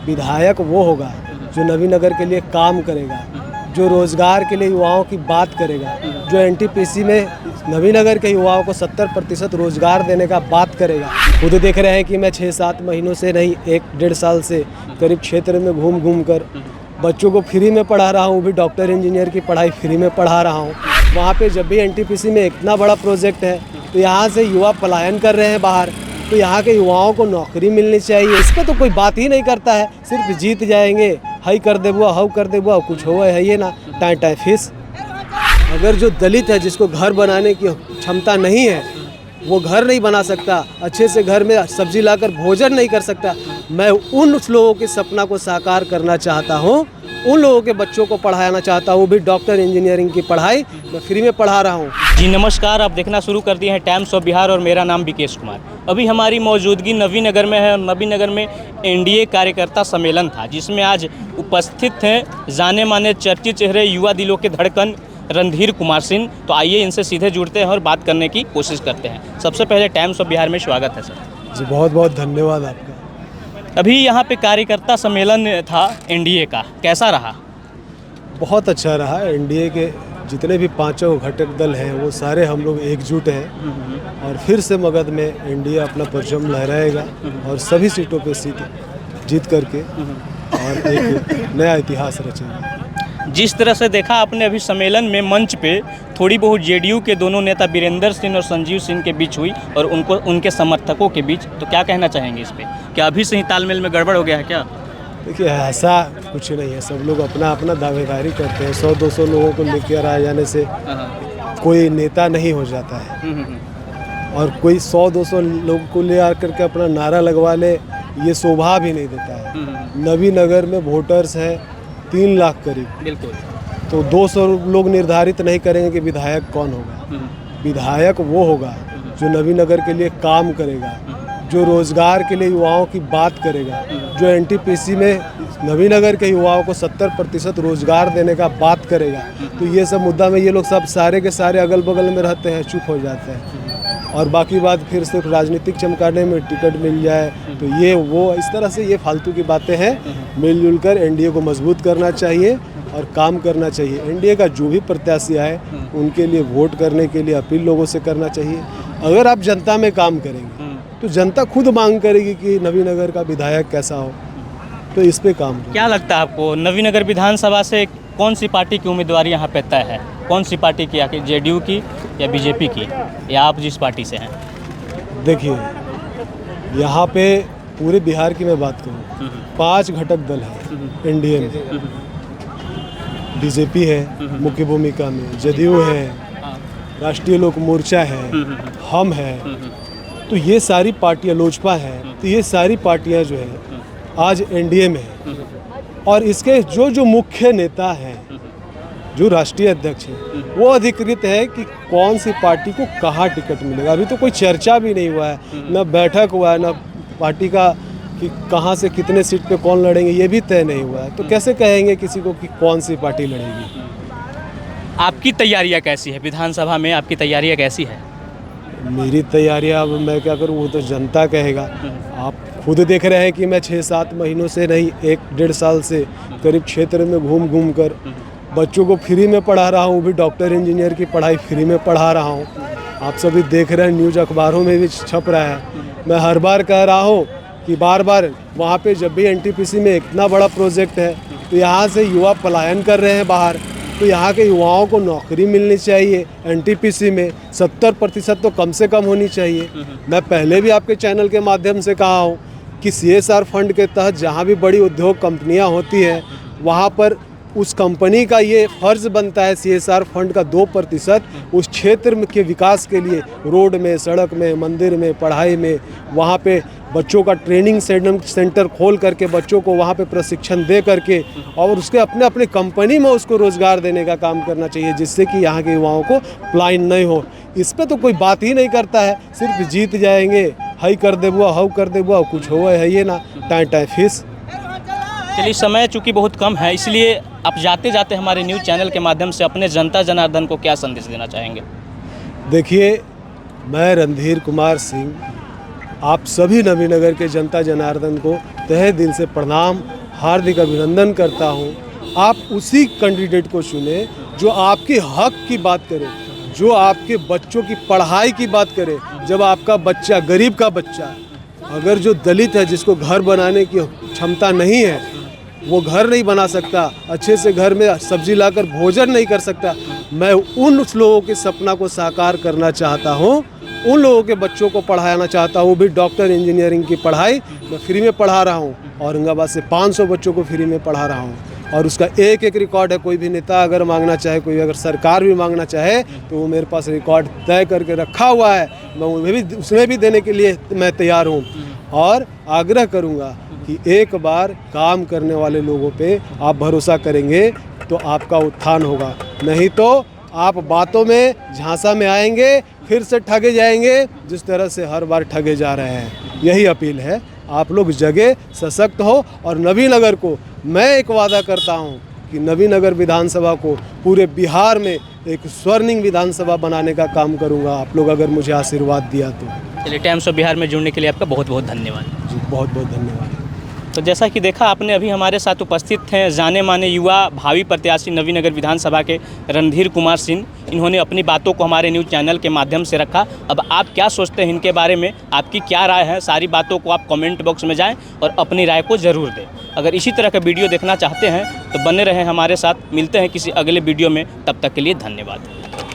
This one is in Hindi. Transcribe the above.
विधायक वो होगा जो नवीनगर के लिए काम करेगा, जो रोज़गार के लिए युवाओं की बात करेगा, जो एनटीपीसी में नवीनगर के युवाओं को 70% रोज़गार देने का बात करेगा। खुद देख रहे हैं कि मैं 6-7 महीनों से नहीं 1-1.5 साल से करीब क्षेत्र में घूम घूम कर बच्चों को फ्री में पढ़ा रहा हूँ, भी डॉक्टर इंजीनियर की पढ़ाई फ्री में पढ़ा रहा हूँ। वहाँ पे जब भी एनटीपीसी में इतना बड़ा प्रोजेक्ट है तो यहाँ से युवा पलायन कर रहे हैं बाहर, तो यहाँ के युवाओं को नौकरी मिलनी चाहिए। इस पर तो कोई बात ही नहीं करता है, सिर्फ जीत जाएंगे, हई कर दे बुआ, हव कर दे बुआ, कुछ हो है ये ना टाइ टाइ फीस। अगर जो दलित है जिसको घर बनाने की क्षमता नहीं है, वो घर नहीं बना सकता, अच्छे से घर में सब्जी लाकर भोजन नहीं कर सकता, मैं उन लोगों के सपना को साकार करना चाहता हूँ, उन लोगों के बच्चों को पढ़ाना चाहता हूँ। भी डॉक्टर इंजीनियरिंग की पढ़ाई मैं फ्री में पढ़ा रहा हूँ। जी नमस्कार, आप देखना शुरू कर दिए हैं टाइम्स ऑफ बिहार और मेरा नाम विकेश कुमार। अभी हमारी मौजूदगी नवीनगर में है और नवीनगर में एनडीए कार्यकर्ता सम्मेलन था, जिसमें आज उपस्थित हैं जाने माने चर्चित चेहरे, युवा दिलों के धड़कन रणधीर कुमार सिंह। तो आइए इनसे सीधे जुड़ते हैं और बात करने की कोशिश करते हैं। सबसे पहले टाइम्स ऑफ बिहार में स्वागत है सर। जी बहुत बहुत धन्यवाद आपका। अभी यहाँ पे कार्यकर्ता सम्मेलन था एनडीए का, कैसा रहा? बहुत अच्छा रहा। एनडीए के जितने भी 5 घटक दल हैं वो सारे हम लोग एकजुट हैं और फिर से मगध में एनडीए अपना परचम लहराएगा और सभी सीटों पे सीट जीत करके और एक नया इतिहास रचेगा। जिस तरह से देखा आपने अभी सम्मेलन में मंच पे थोड़ी बहुत जेडीयू के दोनों नेता वीरेंद्र सिंह और संजीव सिंह के बीच हुई और उनके समर्थकों के बीच, तो क्या कहना चाहेंगे इस पे? क्या अभी से ही तालमेल में गड़बड़ हो गया है क्या? देखिए ऐसा कुछ नहीं है, सब लोग अपना अपना दावेदारी करते हैं। 100-200 लोगों को लेकर आ जाने से कोई नेता नहीं हो जाता है और कोई 100-200 लोगों को ले आकर के अपना नारा लगवा ले, ये शोभा भी नहीं देता है। नवीनगर में वोटर्स हैं 3 लाख करीब, बिल्कुल, तो 200 लोग निर्धारित नहीं करेंगे कि विधायक कौन होगा। विधायक वो होगा जो नवीनगर के लिए काम करेगा, जो रोज़गार के लिए युवाओं की बात करेगा, जो एनटीपीसी में नवीनगर के युवाओं को 70% रोज़गार देने का बात करेगा। तो ये सब मुद्दा में ये लोग सब सारे के सारे अगल बगल में रहते हैं, चुप हो जाते हैं और बाकी बात फिर सिर्फ राजनीतिक चमकाने में टिकट मिल जाए तो ये वो इस तरह से ये फालतू की बातें हैं। मिलजुल कर एनडीए को मजबूत करना चाहिए और काम करना चाहिए। एनडीए का जो भी प्रत्याशी आए उनके लिए वोट करने के लिए अपील लोगों से करना चाहिए। अगर आप जनता में काम करेंगे तो जनता खुद मांग करेगी कि नवीनगर का विधायक कैसा हो, तो इस पे काम करें। क्या लगता है आपको नवीनगर विधानसभा से कौन सी पार्टी की उम्मीदवार यहाँ पे तय है? कौन सी पार्टी की, आखिर जेडीयू की या बीजेपी की, या आप जिस पार्टी से हैं? देखिए यहाँ पे पूरे बिहार की मैं बात करूँ, 5 घटक दल हैं एनडीए में। बीजेपी है मुख्य भूमिका में, जदयू है, राष्ट्रीय लोक मोर्चा है, हम है, तो ये सारी पार्टियां, लोजपा है, तो ये सारी पार्टियां जो है आज एनडीए में है। और इसके जो मुख्य नेता हैं, जो राष्ट्रीय अध्यक्ष हैं, वो अधिकृत है कि कौन सी पार्टी को कहाँ टिकट मिलेगा। अभी तो कोई चर्चा भी नहीं हुआ है, न बैठक हुआ है, न पार्टी का कि कहाँ से कितने सीट पे कौन लड़ेंगे ये भी तय नहीं हुआ है। तो कैसे कहेंगे किसी को कि कौन सी पार्टी लड़ेगी? आपकी तैयारियाँ कैसी है? विधानसभा में आपकी तैयारियाँ कैसी है? मेरी तैयारियां अब मैं क्या करूं, वो तो जनता कहेगा। आप खुद देख रहे हैं कि मैं 6-7 महीनों से नहीं 1-1.5 साल से करीब क्षेत्र में घूम घूम कर बच्चों को फ्री में पढ़ा रहा हूं, भी डॉक्टर इंजीनियर की पढ़ाई फ्री में पढ़ा रहा हूं। आप सभी देख रहे हैं, न्यूज़ अखबारों में भी छप रहा है। मैं हर बार कह रहा हूं कि बार बार वहाँ पे जब भी एनटीपीसी में इतना बड़ा प्रोजेक्ट है तो यहाँ से युवा पलायन कर रहे हैं बाहर, तो यहाँ के युवाओं को नौकरी मिलनी चाहिए। एनटीपीसी में 70% तो कम से कम होनी चाहिए। मैं पहले भी आपके चैनल के माध्यम से कहा हूँ कि CSR फंड के तहत जहाँ भी बड़ी उद्योग कंपनियाँ होती हैं वहाँ पर उस कंपनी का ये फ़र्ज़ बनता है CSR फंड का 2% उस क्षेत्र के विकास के लिए, रोड में, सड़क में, मंदिर में, पढ़ाई में, वहाँ पे बच्चों का ट्रेनिंग सेंटर खोल करके बच्चों को वहाँ पे प्रशिक्षण दे करके और उसके अपने अपने कंपनी में उसको रोज़गार देने का काम करना चाहिए, जिससे कि यहाँ के युवाओं को पलायन नहीं हो। इस पे तो कोई बात ही नहीं करता है, सिर्फ जीत जाएंगे, हई कर दे बुआ, हव कर दे बुआ, कुछ हो है ये ना टाइ टाइ फीस। चलिए, समय चूँकि बहुत कम है, इसलिए आप जाते जाते हमारे न्यूज़ चैनल के माध्यम से अपने जनता जनार्दन को क्या संदेश देना चाहेंगे? देखिए, मैं रणधीर कुमार सिंह आप सभी नवीनगर के जनता जनार्दन को तहे दिल से प्रणाम, हार्दिक अभिनंदन करता हूँ। आप उसी कैंडिडेट को चुने जो आपके हक की बात करे, जो आपके बच्चों की पढ़ाई की बात करे। जब आपका बच्चा, गरीब का बच्चा, अगर जो दलित है, जिसको घर बनाने की क्षमता नहीं है, वो घर नहीं बना सकता, अच्छे से घर में सब्जी लाकर भोजन नहीं कर सकता, मैं उन लोगों के सपना को साकार करना चाहता हूँ। उन लोगों के बच्चों को पढ़ाना चाहता हूँ। वो भी डॉक्टर इंजीनियरिंग की पढ़ाई मैं फ्री में पढ़ा रहा हूँ। औरंगाबाद से 500 बच्चों को फ्री में पढ़ा रहा हूँ और उसका एक एक रिकॉर्ड है। कोई भी नेता अगर मांगना चाहे, कोई अगर सरकार भी मांगना चाहे, तो वो मेरे पास रिकॉर्ड तय करके रखा हुआ है। मैं उसमें भी देने के लिए मैं तैयार हूँ और आग्रह करूँगा कि एक बार काम करने वाले लोगों पे आप भरोसा करेंगे तो आपका उत्थान होगा, नहीं तो आप बातों में झांसा में आएंगे, फिर से ठगे जाएंगे, जिस तरह से हर बार ठगे जा रहे हैं। यही अपील है, आप लोग जगे, सशक्त हो। और नवीनगर को मैं एक वादा करता हूं कि नवीनगर विधानसभा को पूरे बिहार में एक स्वर्णिम विधानसभा बनाने का काम करूंगा, आप लोग अगर मुझे आशीर्वाद दिया तो। चलिए, टाइम्स ऑफ बिहार में जुड़ने के लिए आपका बहुत बहुत धन्यवाद। जी, बहुत बहुत धन्यवाद। तो जैसा कि देखा आपने, अभी हमारे साथ उपस्थित हैं जाने माने युवा भावी प्रत्याशी नवीनगर विधानसभा के रणधीर कुमार सिंह। इन्होंने अपनी बातों को हमारे न्यूज़ चैनल के माध्यम से रखा। अब आप क्या सोचते हैं इनके बारे में, आपकी क्या राय है, सारी बातों को आप कमेंट बॉक्स में जाएं और अपनी राय को ज़रूर दें। अगर इसी तरह का वीडियो देखना चाहते हैं तो बने रहें हमारे साथ। मिलते हैं किसी अगले वीडियो में, तब तक के लिए धन्यवाद।